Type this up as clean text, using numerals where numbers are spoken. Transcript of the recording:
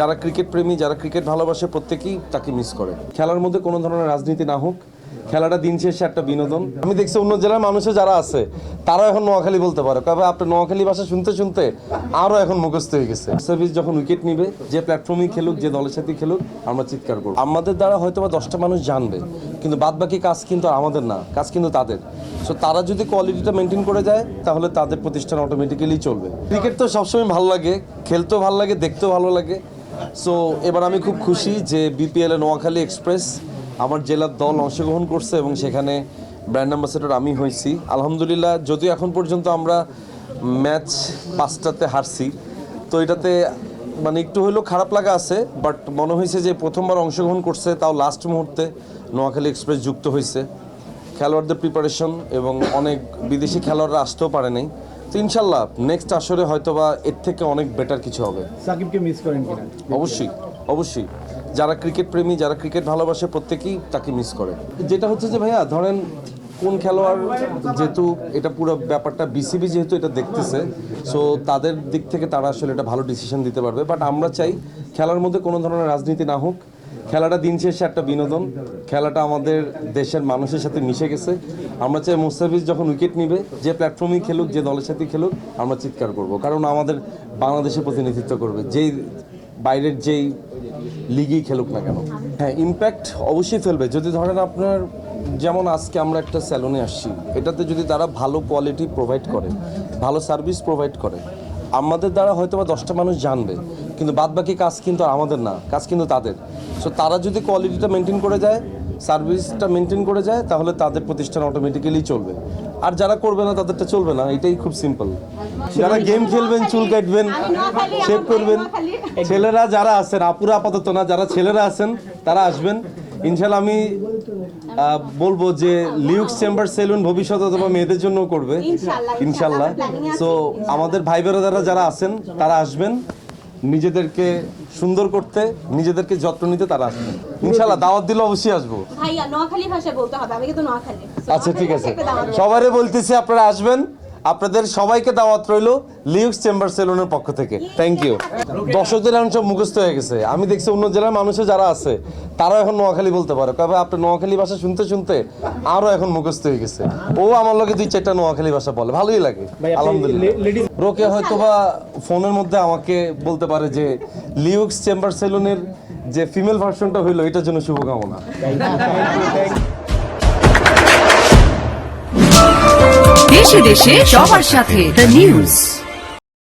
যারা ক্রিকেট প্রেমী, যারা ক্রিকেট ভালোবাসে প্রত্যেকেই তাকে মিস করে। খেলার মধ্যে কোনো ধরনের রাজনীতি না হোক, খেলাটা দিন শেষে একটা বিনোদন। আমি দেখছি অন্য জেলার মানুষে যারা আছে তারা এখন নোয়াখালী বলতে পারে, তবে আপনার নোয়াখালী ভাষা শুনতে শুনতে আরও এখন মুখস্থ হয়ে গেছে। সার্ভিস যখন উইকেট নিবে, যে প্ল্যাটফর্মেই খেলুক, যে দলের সাথে খেলুক, আমরা চিৎকার করবো। আমাদের দ্বারা হয়তো বা 10টা মানুষ জানবে, কিন্তু বাদ বাকি কাজ কিন্তু আমাদের না, কাজ কিন্তু তাদের। সো তারা যদি কোয়ালিটিটা মেনটেন করে যায় তাহলে তাদের প্রতিষ্ঠান অটোমেটিক্যালি চলবে। ক্রিকেট তো সবসময় ভালো লাগে, খেলতেও ভালো লাগে, দেখতেও ভালো লাগে। সো এবার আমি খুব খুশি যে বিপিএলে নোয়াখালী এক্সপ্রেস আমার জেলার দল অংশগ্রহণ করছে এবং সেখানে ব্র্যান্ড অ্যাম্বাসেডর আমি হয়েছি। আলহামদুলিল্লাহ, যদিও এখন পর্যন্ত আমরা ম্যাচ 5টাতে হারছি, তো এটাতে মানে একটু হলেও খারাপ লাগা আছে, বাট মনে হয়েছে যে প্রথমবার অংশগ্রহণ করছে, তাও লাস্ট মুহূর্তে নোয়াখালী এক্সপ্রেস যুক্ত হয়েছে। খেলোয়াড়দের প্রিপারেশন এবং অনেক বিদেশি খেলোয়াড়রা আসতেও পারে নাই, তো ইনশাল্লাহ নেক্সট আসরে হয়তোবা এর থেকে অনেক বেটার কিছু হবে। সাকিবকে মিস করেন কিনা? অবশ্যই অবশ্যই, যারা ক্রিকেট প্রেমী, যারা ক্রিকেট ভালোবাসে প্রত্যেকেই তাকে মিস করে। যেটা হচ্ছে যে ভাইয়া ধরেন কোন খেলোয়াড়, যেহেতু এটা পুরো ব্যাপারটা বিসিবি যেহেতু এটা দেখতেছে, সো তাদের দিক থেকে তারা আসলে এটা ভালো ডিসিশন দিতে পারবে। বাট আমরা চাই খেলার মধ্যে কোনো ধরনের রাজনীতি না হোক, খেলাটা দিন শেষে একটা বিনোদন। খেলাটা আমাদের দেশের মানুষের সাথে মিশে গেছে। আমরা চাই মুস্তাফিজ যখন উইকেট নিবে, যে প্ল্যাটফর্মেই খেলুক, যে দলের সাথে খেলুক, আমরা চিৎকার করব, কারণ আমাদের বাংলাদেশের প্রতিনিধিত্ব করবে, যেই বাইরের যেই লিগই খেলুক না কেন। হ্যাঁ, ইম্প্যাক্ট অবশ্যই ফেলবে। যদি ধরেন আপনার যেমন আজকে আমরা একটা স্যালুনে আসছি, এটাতে যদি তারা ভালো কোয়ালিটি প্রোভাইড করে, ভালো সার্ভিস প্রোভাইড করে, আমাদের দ্বারা হয়তো বা 10টা মানুষ জানবে, কিন্তু বাদ বাকি কাজ কিন্তু আমাদের না, কাজ কিন্তু তাদের। সো তারা যদি কোয়ালিটিটা মেনটেন করে যায়, সার্ভিসটা মেনটেন করে যায়, তাহলে তাদের প্রতিষ্ঠান অটোমেটিক্যালি চলবে। আর যারা করবে না তাদেরটা চলবে না, এটাই খুব সিম্পল। যারা গেম খেলবেন, চুল কাটবেন, শেভ করবেন, ছেলেরা যারা আছেন, আপুরা আপাতত না, যারা ছেলেরা আছেন তারা আসবেন ইনশাল্লাহ। আমি বলবো যে লিউক্স চেম্বার সেলুন ভবিষ্যতে অথবা মেয়েদের জন্য করবে ইনশাল্লাহ। সো আমাদের ভাই বোনেরা যারা আছেন তারা আসবেন, নিজেদেরকে সুন্দর করতে, নিজেদেরকে যত্ন নিতে তারা আসবেন ইনশাল্লাহ। দাওয়াত দিলে অবশ্যই আসবো। ভাইয়া নোয়াখালী ভাষায় বলতে হবে, আমি কিন্তু নোয়াখালী। আচ্ছা ঠিক আছে, সবারই বলতেছি আপনারা আসবেন, আপনাদের সবাইকে দাওয়াত রইল লিউক্স চেম্বার সেলুনের পক্ষ থেকে। Thank you. দর্শকদের অংশ মুখস্থ হয়ে গেছে। আমি দেখছি অন্য জেলার মানুষে যারা আছে তারা এখন নোয়াখালী বলতে পারে, তবে আপনার নোয়াখালী ভাষা শুনতে শুনতে আরও এখন মুখস্থ হয়ে গেছে। ও আমার লোকে 2-4টা নোয়াখালী ভাষা বলে, ভালোই লাগে আলহামদুলিল্লাহ। রোকে হয়তো বা ফোনের মধ্যে আমাকে বলতে পারে যে লিউক্স চেম্বার সেলুনের যে ফিমেল ভার্সনটা হইলো, এটার জন্য শুভকামনা। দেশে দেশে সবার সাথে দ্য নিউজ।